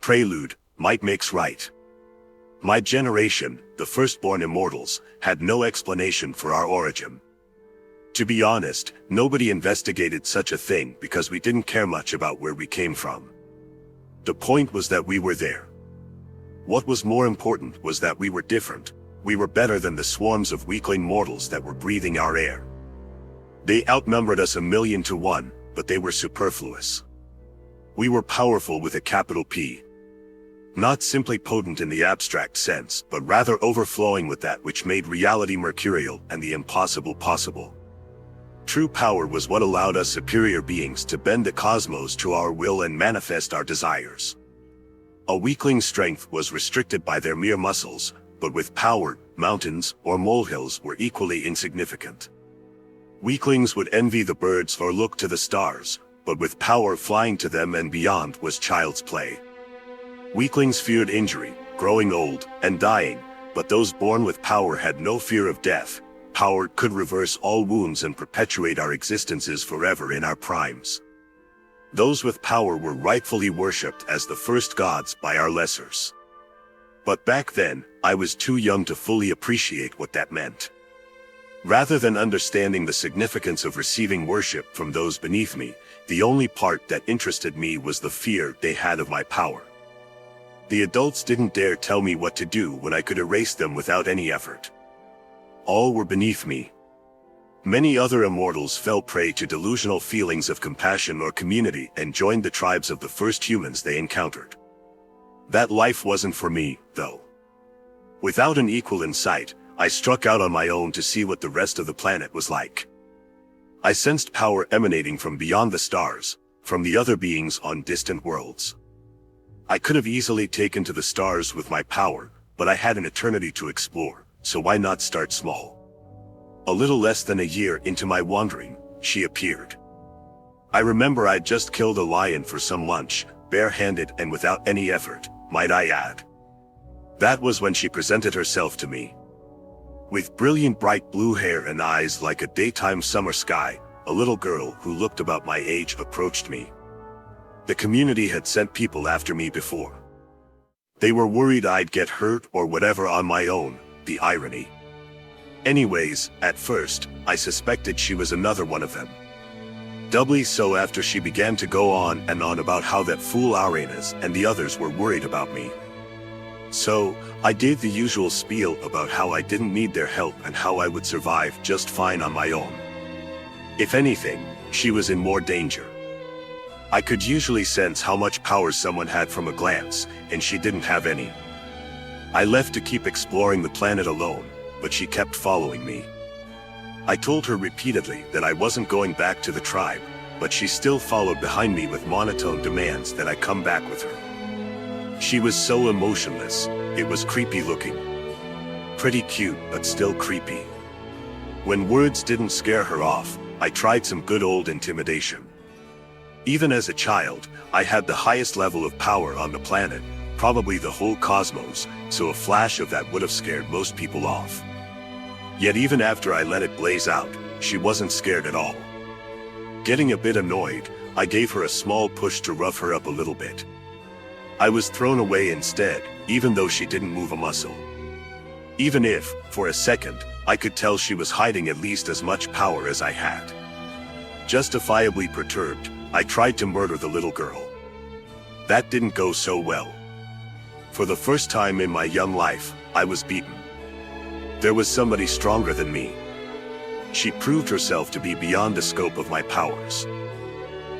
Prelude, might makes right. My generation, the firstborn immortals, had no explanation for our origin. To be honest, nobody investigated such a thing because we didn't care much about where we came from. The point was that we were there. What was more important was that we were different. We were better than the swarms of weakling mortals that were breathing our air. They outnumbered us 1,000,000 to 1, but they were superfluous. We were powerful with a capital P. Not simply potent in the abstract sense, but rather overflowing with that which made reality mercurial and the impossible possible. True power was what allowed us superior beings to bend the cosmos to our will and manifest our desires. A weakling's strength was restricted by their mere muscles, but with power, mountains or molehills were equally insignificant. Weaklings would envy the birds or look to the stars, but with power, flying to them and beyond was child's play. Weaklings feared injury, growing old, and dying, but those born with power had no fear of death. Power could reverse all wounds and perpetuate our existences forever in our primes. Those with power were rightfully worshipped as the first gods by our lessers. But back then, I was too young to fully appreciate what that meant. Rather than understanding the significance of receiving worship from those beneath me, the only part that interested me was the fear they had of my power. The adults didn't dare tell me what to do when I could erase them without any effort. All were beneath me. Many other immortals fell prey to delusional feelings of compassion or community and joined the tribes of the first humans they encountered. That life wasn't for me, though. Without an equal in sight, I struck out on my own to see what the rest of the planet was like. I sensed power emanating from beyond the stars, from the other beings on distant worlds. I could have easily taken to the stars with my power, but I had an eternity to explore, so why not start small? A little less than a year into my wandering, she appeared. I remember I'd just killed a lion for some lunch, barehanded and without any effort, might I add. That was when she presented herself to me. With brilliant bright blue hair and eyes like a daytime summer sky, a little girl who looked about my age approached me. The community had sent people after me before. They were worried I'd get hurt or whatever on my own, the irony. Anyways, at first, I suspected she was another one of them. Doubly so after she began to go on and on about how that fool Arenas and the others were worried about me. So, I gave the usual spiel about how I didn't need their help and how I would survive just fine on my own. If anything, she was in more danger. I could usually sense how much power someone had from a glance, and she didn't have any. I left to keep exploring the planet alone, but she kept following me. I told her repeatedly that I wasn't going back to the tribe, but she still followed behind me with monotone demands that I come back with her. She was so emotionless, it was creepy looking. Pretty cute, but still creepy. When words didn't scare her off, I tried some good old intimidation. Even as a child, I had the highest level of power on the planet, probably the whole cosmos, so a flash of that would have scared most people off. Yet even after I let it blaze out, she wasn't scared at all. Getting a bit annoyed, I gave her a small push to rough her up a little bit. I was thrown away instead, even though she didn't move a muscle. Even if, for a second, I could tell she was hiding at least as much power as I had. Justifiably perturbed, I tried to murder the little girl. That didn't go so well. For the first time in my young life, I was beaten. There was somebody stronger than me. She proved herself to be beyond the scope of my powers.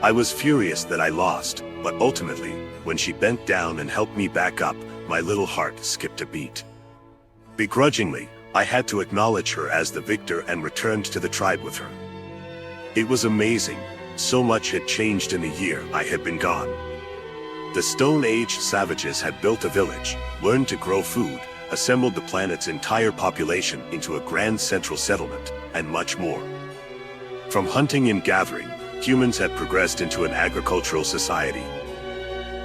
I was furious that I lost, but ultimately, when she bent down and helped me back up, my little heart skipped a beat. Begrudgingly, I had to acknowledge her as the victor and returned to the tribe with her. It was amazing. So much had changed in the year I had been gone. The Stone Age savages had built a village, learned to grow food, assembled the planet's entire population into a grand central settlement, and much more. From hunting and gathering, humans had progressed into an agricultural society.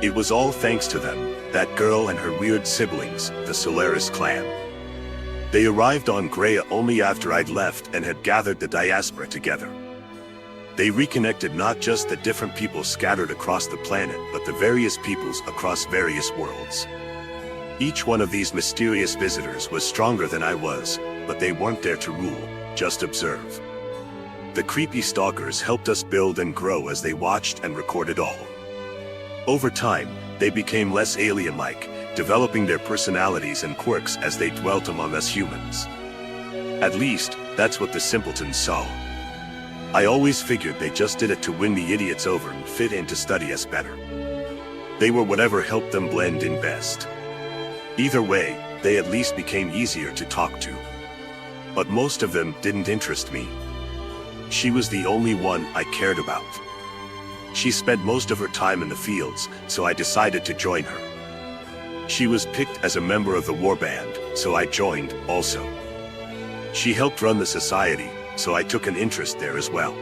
It was all thanks to them, that girl and her weird siblings, the Solaris clan. They arrived on Graia only after I'd left and had gathered the diaspora together. They reconnected not just the different people scattered across the planet, but the various peoples across various worlds. Each one of these mysterious visitors was stronger than I was, but they weren't there to rule, just observe. The creepy stalkers helped us build and grow as they watched and recorded all. Over time, they became less alien-like, developing their personalities and quirks as they dwelt among us humans. At least, that's what the simpletons saw. I always figured they just did it to win the idiots over and fit in to study us better. They were whatever helped them blend in best. Either way, they at least became easier to talk to. But most of them didn't interest me. She was the only one I cared about. She spent most of her time in the fields, so I decided to join her. She was picked as a member of the warband, so I joined also. She helped run the society, so I took an interest there as well.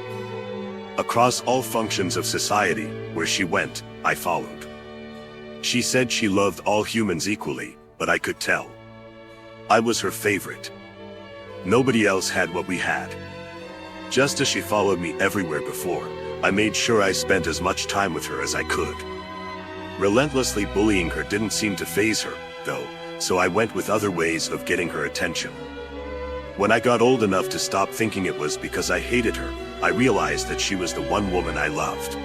Across all functions of society, where she went, I followed. She said she loved all humans equally, but I could tell. I was her favorite. Nobody else had what we had. Just as she followed me everywhere before, I made sure I spent as much time with her as I could. Relentlessly bullying her didn't seem to faze her, though, so I went with other ways of getting her attention. When I got old enough to stop thinking it was because I hated her, I realized that she was the one woman I loved.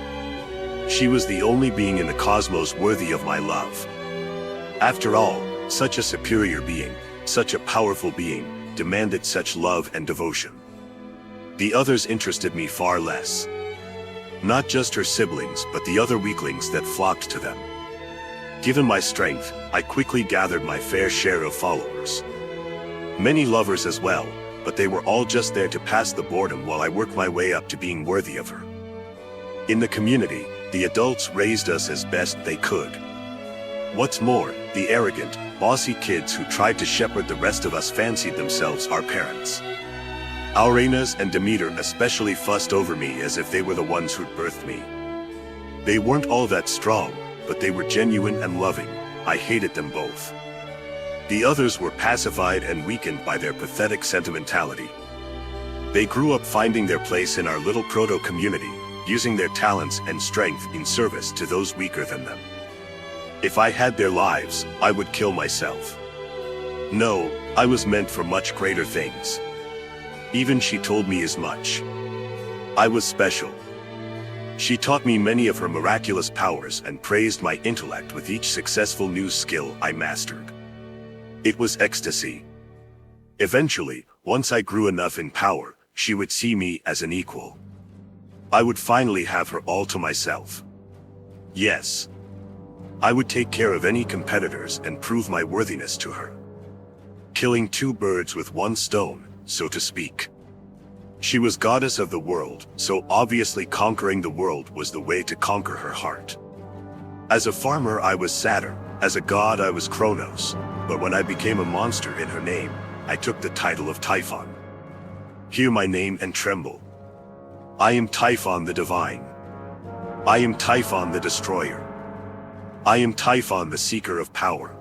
She was the only being in the cosmos worthy of my love. After all, such a superior being, such a powerful being, demanded such love and devotion. The others interested me far less. Not just her siblings, but the other weaklings that flocked to them. Given my strength, I quickly gathered my fair share of followers. Many lovers as well, but they were all just there to pass the boredom while I worked my way up to being worthy of her. In the community, the adults raised us as best they could. What's more, the arrogant, bossy kids who tried to shepherd the rest of us fancied themselves our parents. Aurenas and Demeter especially fussed over me as if they were the ones who'd birthed me. They weren't all that strong, but they were genuine and loving. I hated them both. The others were pacified and weakened by their pathetic sentimentality. They grew up finding their place in our little proto-community, using their talents and strength in service to those weaker than them. If I had their lives, I would kill myself. No, I was meant for much greater things. Even she told me as much. I was special. She taught me many of her miraculous powers and praised my intellect with each successful new skill I mastered. It was ecstasy. Eventually, once I grew enough in power, she would see me as an equal. I would finally have her all to myself. Yes. I would take care of any competitors and prove my worthiness to her. Killing two birds with one stone, so to speak. She was goddess of the world, so obviously conquering the world was the way to conquer her heart. As a farmer I was Saturn, as a god I was Kronos, but when I became a monster in her name, I took the title of Typhon. Hear my name and tremble. I am Typhon the Divine. I am Typhon the Destroyer. I am Typhon the Seeker of Power.